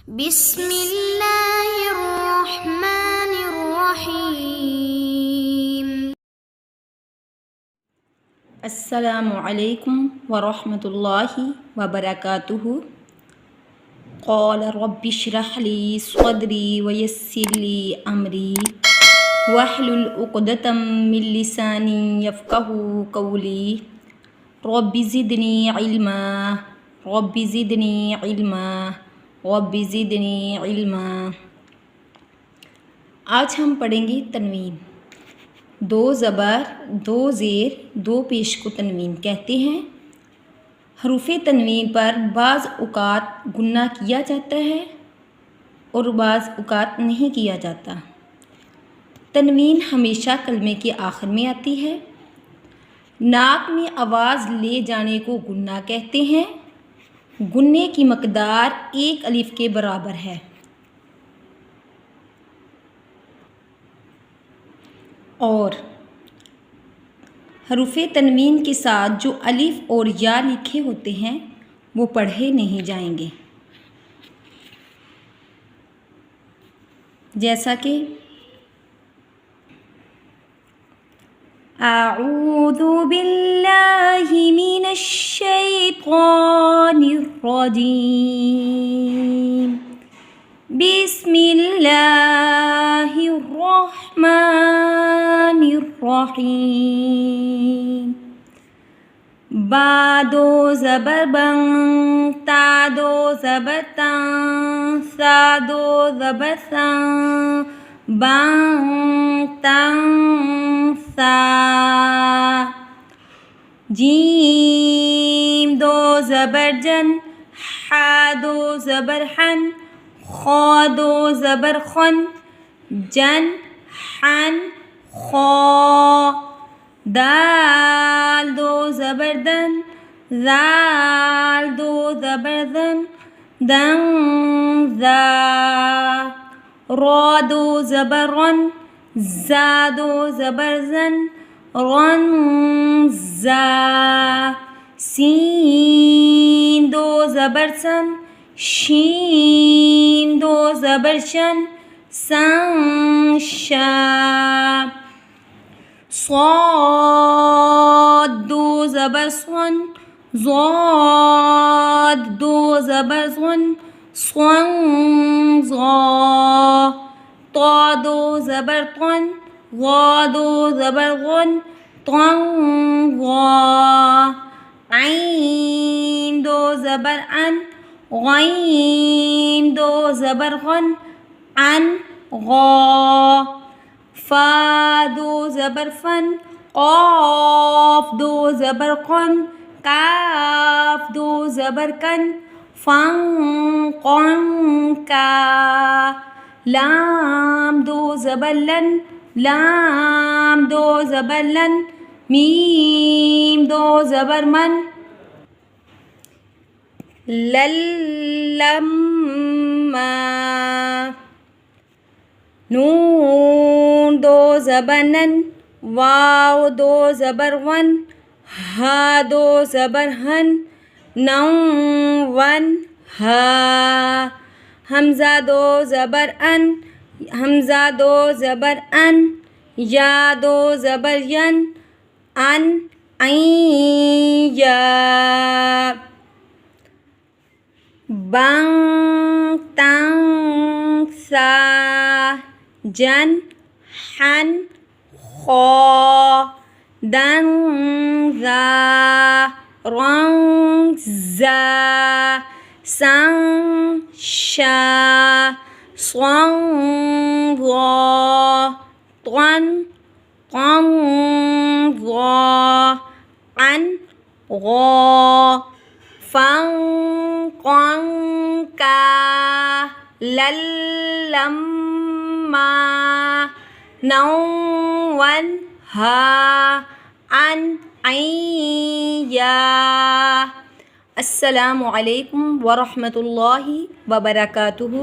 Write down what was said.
बिस्मिल्लाहिर्रहमानिर्रहीम। अस्सलामु अलैकुम वरहमतुल्लाहि वबरकातुहु। क़ाल रब्बि इश्रह ली सद्री वयस्सिर ली अमरी वहलुल उक़दतम मिन लिसानी यफ़क़हू क़ौली। Rabbi ज़िदनी इल्मा rabbi ज़िदनी इल्मा rabbi ज़िदनी इल्मा। आज हम पढ़ेंगे तनवीन। दो ज़बर, दो ज़ेर, दो पेश को तनवीन कहते हैं। हरूफ़े तनवीन पर बाज़ औक़ात गुन्ना किया जाता है और बाज़ औक़ात नहीं किया जाता। तनवीन हमेशा कलमे के आखिर में आती है। नाक में आवाज़ ले जाने को गुन्ना कहते हैं। गुन्ने की मकदार एक अलिफ के बराबर है। और हरूफ़े तनवीन के साथ जो अलिफ और या लिखे होते हैं वो पढ़े नहीं जाएंगे, जैसा कि अऊज़ु बिल्लाहि मिनश शैतानिर रजीम बिस्मिल्लाहिर रहमानिर रहीम। बा दो ज़बर बं, ता दो ज़बर तां, सा दो ज़बर सां, बां तां सा। जीम दो ज़बर जन, हा दो ज़बर हन, खौ दो ज़बर खन, जन हन खौ। दाल दो ज़बर दन, ज़ाल दो ज़बर ज़न, दं ज़ा। रौ दो ज़बर रन, ज़ा दो ज़बर ज़न, रन ज़ा। सीन दो ज़बर सन, शीन दो ज़बर शन, सन शा। صاد दो ज़बर सन, ज़ाद दो ज़बर सन, सन ज़ा। ता दो ज़बर तन, ज़ा दो ज़बर ग़न, तन ज़ा। ऐन दो ज़बर अन, ग़ैन दो ज़बर ग़न, अन ग़ा। फा दो ज़बर फन, क़ाफ दो ज़बर क़न, काफ दो ज़बर कन, फ़ं क़न का। लाम दो ज़बर लन, लाम दो ज़बर लन, मीम दो ज़बर मन, लल लम्मा। नून दो ज़बर नन, वाव दो ज़बर वन, हा दो ज़बर हन, नौ वन हा। हमज़ा दो ज़बर अन, हमज़ा दो ज़बर अन, या दो ज़बर यन, अन ऐं या। बं तं सा, जन हन खौ, दं ज़ा, रं ज़ा। सं शा, स्वं ज़ा, त्वन क़ं ज़ा, अन ग़ा। फ़ं क़ं का, लल लम्मा। नौ वन हा, अन ऐं या। अस्सलामु अलैकुम वरहमतुल्लाहि वबरकातुहु।